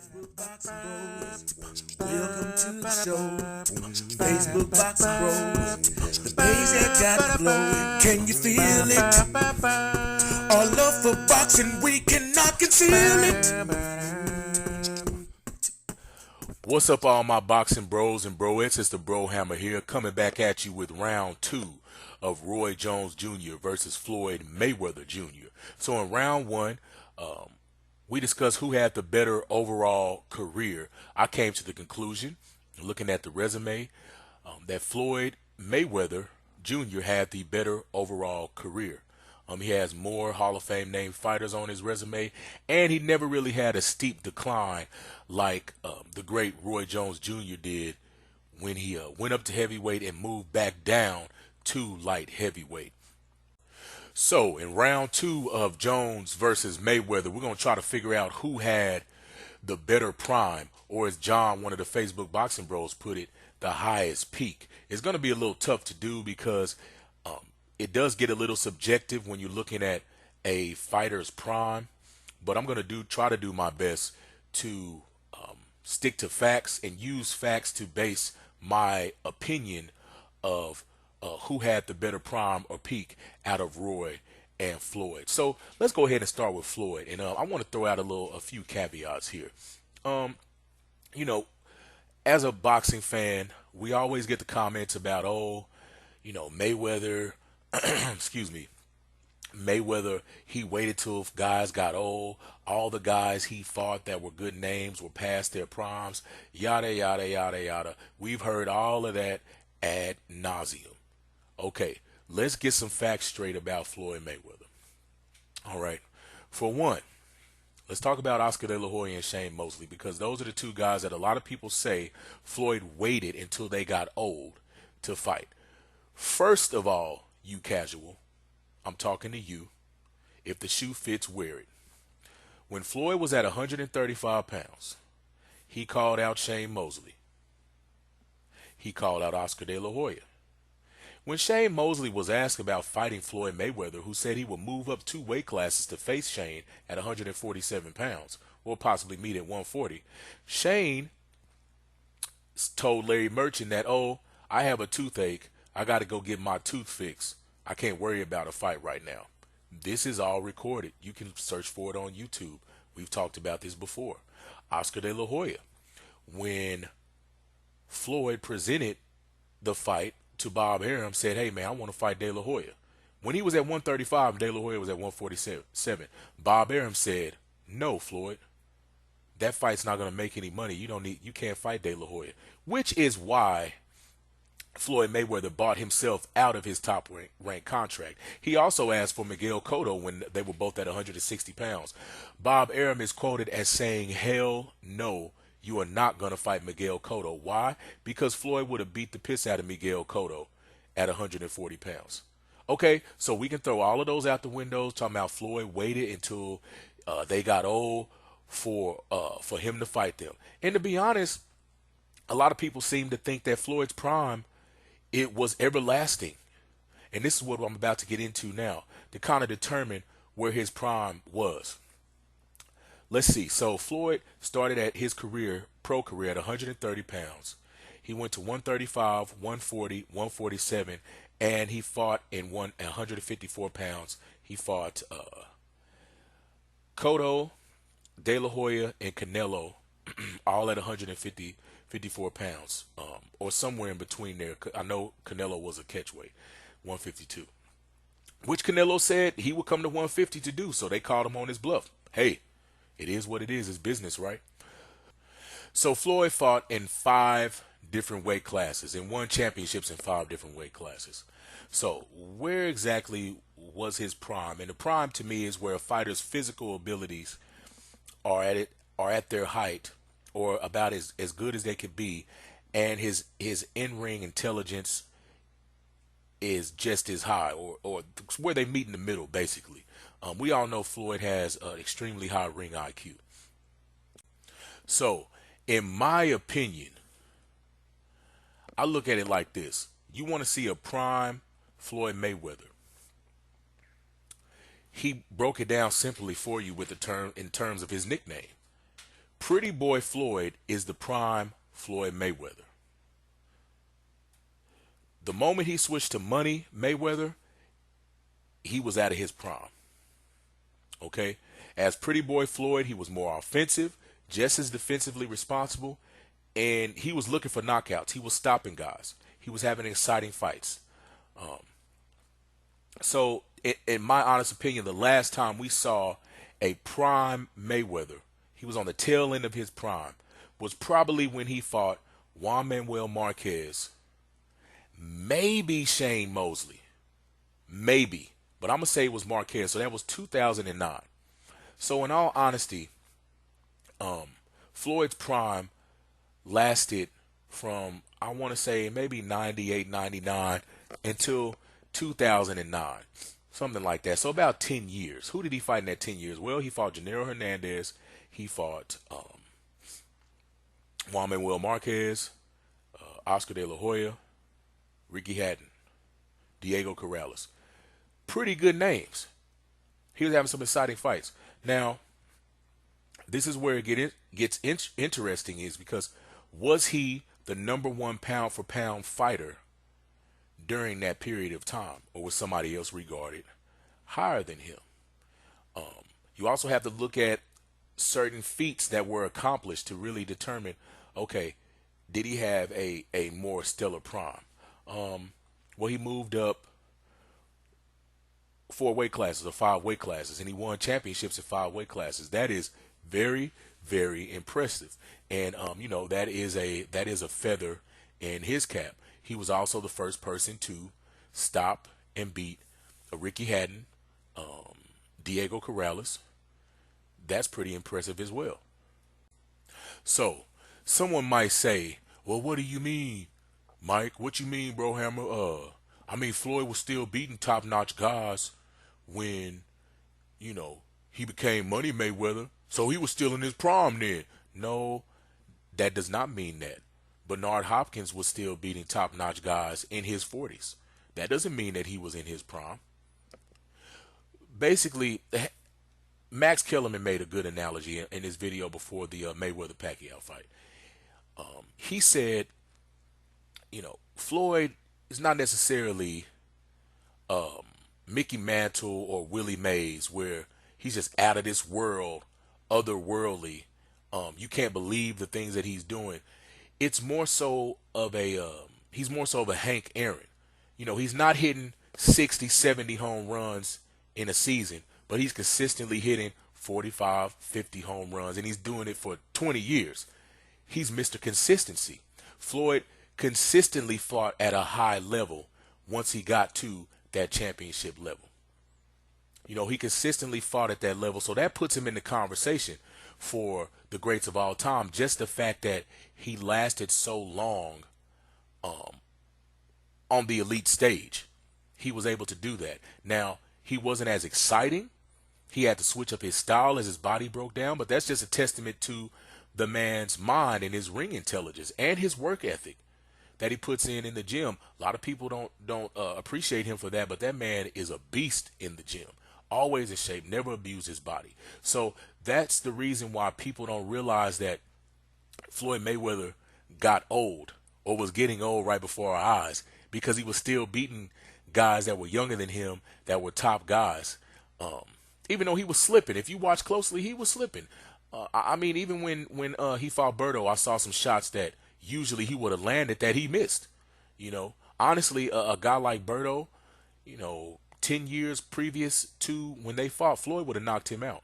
Facebook Boxing Bros. Welcome to the show. Facebook Boxing Bros. The page that got the flow. Can you feel it? Our love for boxing, we cannot conceal it. What's up, all my boxing bros and broettes? It's the BroHammer here, coming back at you with round 2 of Roy Jones Jr. versus Floyd Mayweather Jr. So in round 1, we discussed who had the better overall career. I came to the conclusion, looking at the resume, that Floyd Mayweather Jr. had the better overall career. He has more Hall of Fame named fighters on his resume, and he never really had a steep decline like the great Roy Jones Jr. did when he went up to heavyweight and moved back down to light heavyweight. So in round 2 of Jones versus Mayweather, we're going to try to figure out who had the better prime, or as John, one of the Facebook Boxing Bros, put it, the highest peak. It's going to be a little tough to do because it does get a little subjective when you're looking at a fighter's prime, but I'm going to try to do my best to stick to facts and use facts to base my opinion of who had the better prime or peak out of Roy and Floyd. So let's go ahead and start with Floyd, and I want to throw out a few caveats here. You know, as a boxing fan, we always get the comments about, oh, Mayweather, excuse me, Mayweather, he waited till guys got old. All the guys he fought that were good names were past their primes. Yada, yada, yada, yada. We've heard all of that ad nauseum. Okay, let's get some facts straight about Floyd Mayweather. All right. For one, let's talk about Oscar De La Hoya and Shane Mosley, because those are the two guys that a lot of people say Floyd waited until they got old to fight. First of all, you casual, I'm talking to you. If the shoe fits, wear it. When Floyd was at 135 pounds, he called out Shane Mosley. He called out Oscar De La Hoya. When Shane Mosley was asked about fighting Floyd Mayweather, who said he would move up 2 weight classes to face Shane at 147 pounds, or possibly meet at 140, Shane told Larry Merchant that, oh, I have a toothache. I got to go get my tooth fixed. I can't worry about a fight right now. This is all recorded. You can search for it on YouTube. We've talked about this before. Oscar De La Hoya, when Floyd presented the fight to Bob Arum, said, hey, man, I want to fight De La Hoya. When he was at 135, De La Hoya was at 147. Bob Arum said, no, Floyd, that fight's not going to make any money. You can't fight De La Hoya, which is why Floyd Mayweather bought himself out of his top rank contract. He also asked for Miguel Cotto when they were both at 160 pounds. Bob Arum is quoted as saying, hell no, you are not going to fight Miguel Cotto. Why? Because Floyd would have beat the piss out of Miguel Cotto at 140 pounds. Okay, so we can throw all of those out the window, talking about Floyd waited until they got old for him to fight them. And to be honest, a lot of people seem to think that Floyd's prime, it was everlasting. And this is what I'm about to get into now to kind of determine where his prime was. Let's see. So Floyd started at his pro career at 130 pounds. He went to 135, 140, 147, and he fought in 154 pounds. He fought Cotto, De La Hoya, and Canelo, all at 154 pounds, or somewhere in between there. I know Canelo was a catchweight, 152, which Canelo said he would come to 150 to do, so they called him on his bluff. Hey, it is what it is. It's business, right? So Floyd fought in 5 different weight classes and won championships in 5 different weight classes. So where exactly was his prime? And the prime to me is where a fighter's physical abilities are at their height, or about as good as they could be, and his in-ring intelligence is just as high, or where they meet in the middle, basically. We all know Floyd has an extremely high ring IQ. So, in my opinion, I look at it like this. You want to see a prime Floyd Mayweather. He broke it down simply for you with the term in terms of his nickname. Pretty Boy Floyd is the prime Floyd Mayweather. The moment he switched to Money Mayweather, he was out of his prime. Okay? As Pretty Boy Floyd, he was more offensive, just as defensively responsible, and he was looking for knockouts. He was stopping guys. He was having exciting fights. So, in my honest opinion, the last time we saw a prime Mayweather, he was on the tail end of his prime, was probably when he fought Juan Manuel Marquez, maybe Shane Mosley, maybe, but I'm gonna say it was Marquez. So that was 2009. So in all honesty, Floyd's prime lasted from, I want to say, maybe 98, 99 until 2009, something like that. So about 10 years. Who did he fight in that 10 years? Well, he fought Gennaro Hernandez. He fought Juan Manuel Marquez, Oscar De La Hoya, Ricky Hatton, Diego Corrales. Pretty good names. He was having some exciting fights. Now, this is where it gets interesting, is because was he the number one pound for pound fighter during that period of time, or was somebody else regarded higher than him? You also have to look at certain feats that were accomplished to really determine, okay, did he have a more stellar prime? Well, he moved up 4 weight classes or 5 weight classes, and he won championships in 5 weight classes. That is very, very impressive, and that is a feather in his cap. He was also the first person to stop and beat Ricky Hatton, Diego Corrales. That's pretty impressive as well. So someone might say, well, what do you mean, Mike? What you mean, BroHammer? I mean, Floyd was still beating top-notch guys when, he became Money Mayweather, so he was still in his prime then. No, that does not mean that. Bernard Hopkins was still beating top-notch guys in his 40s. That doesn't mean that he was in his prime. Basically, Max Kellerman made a good analogy in his video before the Mayweather-Pacquiao fight. He said, Floyd is not necessarily Mickey Mantle or Willie Mays, where he's just out of this world, otherworldly. You can't believe the things that he's doing. It's more so of he's more so of a Hank Aaron. He's not hitting 60, 70 home runs in a season, but he's consistently hitting 45, 50 home runs, and he's doing it for 20 years. He's Mr. Consistency. Floyd consistently fought at a high level once he got to that championship level. He consistently fought at that level, so that puts him in the conversation for the greats of all time. Just the fact that he lasted so long on the elite stage, he was able to do that. Now, he wasn't as exciting. He had to switch up his style as his body broke down, but that's just a testament to the man's mind and his ring intelligence and his work ethic that he puts in the gym. A lot of people don't appreciate him for that, but that man is a beast in the gym. Always in shape, never abused his body. So that's the reason why people don't realize that Floyd Mayweather got old, or was getting old right before our eyes, because he was still beating guys that were younger than him, that were top guys. Even though he was slipping, if you watch closely, he was slipping. I mean, even when he fought Berto, I saw some shots that usually he would have landed that he missed. Honestly, a guy like Berto, 10 years previous to when they fought, Floyd would have knocked him out.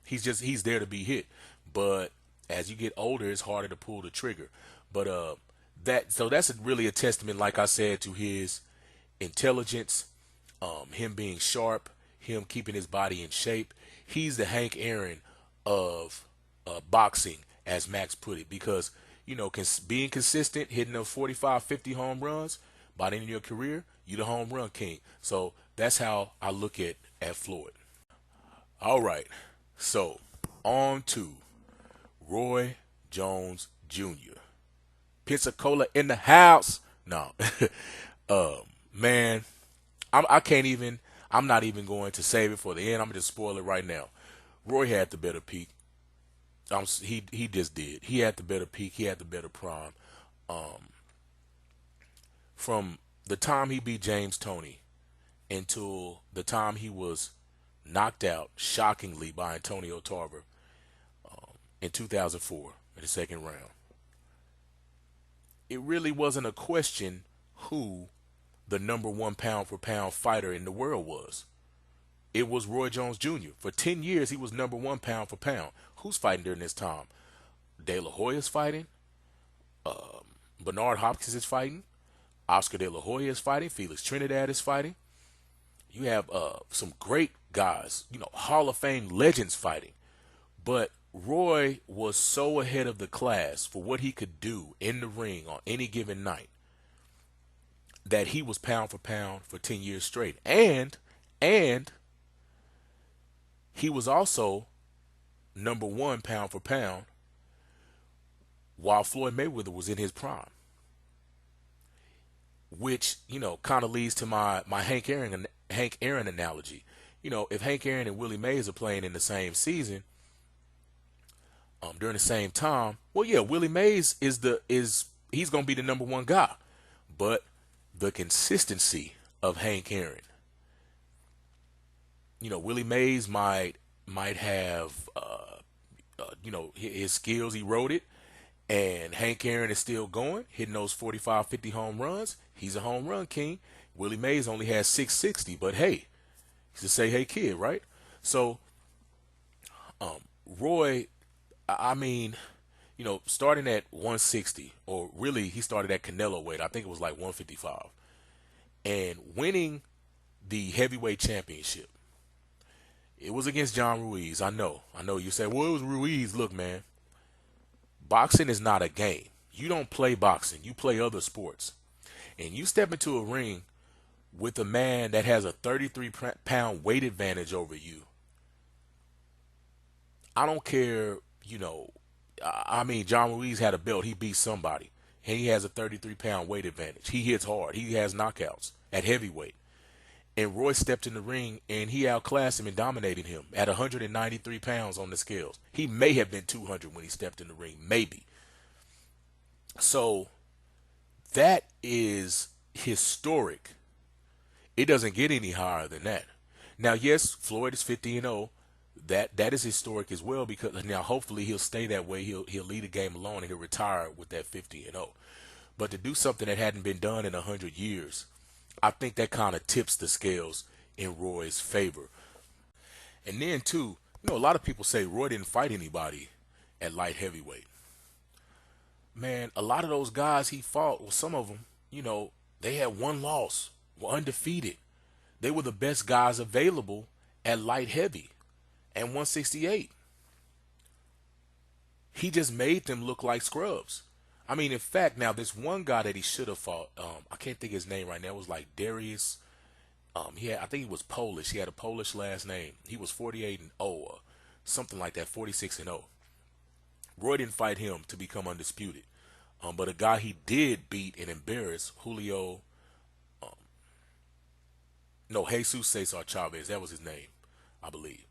He's there to be hit. But as you get older, it's harder to pull the trigger. But that's really a testament, like I said, to his intelligence, him being sharp, him keeping his body in shape. He's the Hank Aaron of boxing, as Max put it, because being consistent, hitting those 45, 50 home runs by the end of your career, you're the home run king. So that's how I look at Floyd. All right, so on to Roy Jones Jr. Pensacola in the house. No, man, I'm not even going to save it for the end. I'm gonna just spoil it right now. Roy had the better peak. He just did. He had the better peak. He had the better prime. From the time he beat James Toney until the time he was knocked out shockingly by Antonio Tarver in 2004 in the second round, it really wasn't a question who the number one pound for pound fighter in the world was. It was Roy Jones Jr. For 10 years, he was number one pound for pound. Who's fighting during this time? De La Hoya's fighting. Bernard Hopkins is fighting. Oscar De La Hoya is fighting. Felix Trinidad is fighting. You have some great guys, Hall of Fame legends fighting. But Roy was so ahead of the class for what he could do in the ring on any given night that he was pound for pound for 10 years straight. And he was also number one pound for pound while Floyd Mayweather was in his prime. Which, kind of leads to my Hank Aaron analogy. If Hank Aaron and Willie Mays are playing in the same season, during the same time, well, yeah, Willie Mays he's gonna be the number one guy, but the consistency of Hank Aaron, Willie Mays might have, his skills eroded, and Hank Aaron is still going, hitting those 45, 50 home runs. He's a home run king. Willie Mays only has 660, but hey, he's a say hey kid, right? So, Roy, starting at 160, or really he started at Canelo weight, I think it was like 155, and winning the heavyweight championship. It was against John Ruiz. I know you say, well, it was Ruiz. Look, man, boxing is not a game. You don't play boxing. You play other sports. And you step into a ring with a man that has a 33-pound weight advantage over you. I don't care, John Ruiz had a belt. He beat somebody. And he has a 33-pound weight advantage. He hits hard. He has knockouts at heavyweight. And Roy stepped in the ring, and he outclassed him and dominated him at 193 pounds on the scales. He may have been 200 when he stepped in the ring, maybe. So that is historic. It doesn't get any higher than that. Now, yes, Floyd is 50-0. That is historic as well, because now hopefully he'll stay that way. He'll lead the game alone and he'll retire with that 50-0. But to do something that hadn't been done in 100 years, I think that kind of tips the scales in Roy's favor. And then too, a lot of people say Roy didn't fight anybody at light heavyweight. Man, a lot of those guys he fought, well, some of them, they had one loss, were undefeated. They were the best guys available at light heavy and 168. He just made them look like scrubs. In fact, now this one guy that he should have fought, I can't think of his name right now. It was like Darius. I think he was Polish. He had a Polish last name. He was 48-0 or something like that, 46-0. Roy didn't fight him to become undisputed. But a guy he did beat and embarrass, Julio, Jesus Cesar Chavez, that was his name, I believe.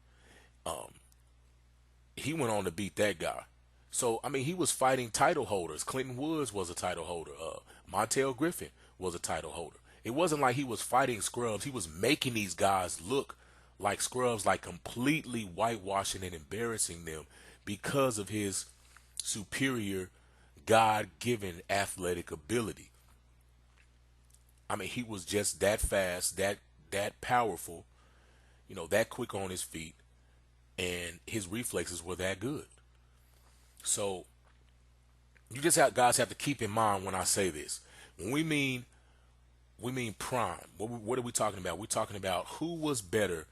He went on to beat that guy. So, he was fighting title holders. Clinton Woods was a title holder. Montel Griffin was a title holder. It wasn't like he was fighting scrubs. He was making these guys look like scrubs, like completely whitewashing and embarrassing them because of his superior God-given athletic ability. He was just that fast, that powerful, that quick on his feet, and his reflexes were that good. So you just guys have to keep in mind when I say this. When we mean prime, what are we talking about? We're talking about who was better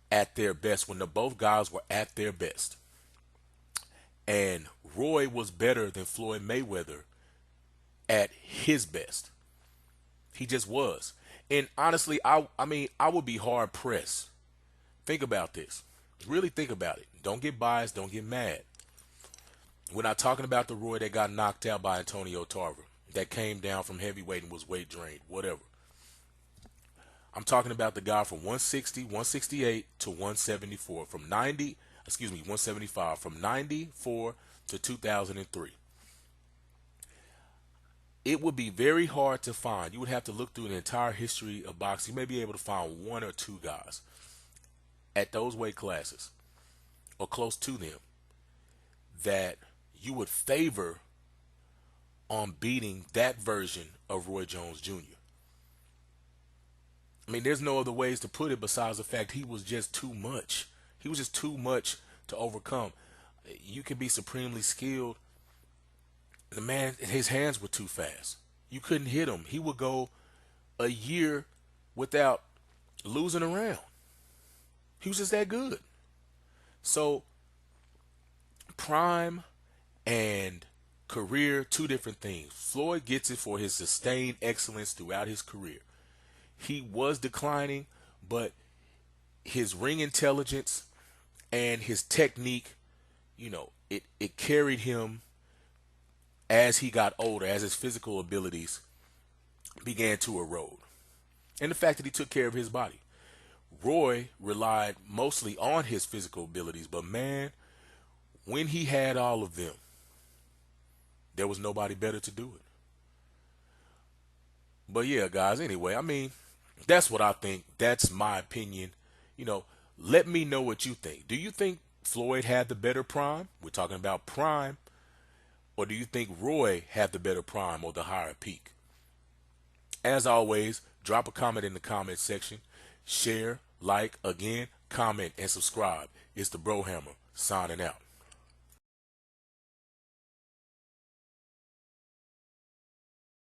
at their best when both guys were at their best. And Roy was better than Floyd Mayweather at his best. He just was. And honestly, I would be hard pressed. Think about this. Really think about it. Don't get biased. Don't get mad. We're not talking about the Roy that got knocked out by Antonio Tarver, that came down from heavyweight and was weight drained, whatever. I'm talking about the guy from 160, 168 to 174. From 90, 175 from 94 to 2003. It would be very hard to find. You would have to look through an entire history of boxing. You may be able to find one or two guys at those weight classes or close to them that you would favor on beating that version of Roy Jones Jr. I mean, there's no other ways to put it besides the fact he was just too much. He was just too much to overcome. You can be supremely skilled. The man, his hands were too fast. You couldn't hit him. He would go a year without losing a round. He was just that good. So, prime and career, two different things. Floyd gets it for his sustained excellence throughout his career. He was declining, but his ring intelligence and his technique, it carried him as he got older, as his physical abilities began to erode. And the fact that he took care of his body. Roy relied mostly on his physical abilities, but man, when he had all of them, there was nobody better to do it. But yeah, guys, anyway, I mean, that's what I think. That's my opinion. Let me know what you think. Do you think Floyd had the better prime? We're talking about prime. Or do you think Roy had the better prime or the higher peak? As always, drop a comment in the comment section. Share, like, again, comment, and subscribe. It's the BroHammer signing out.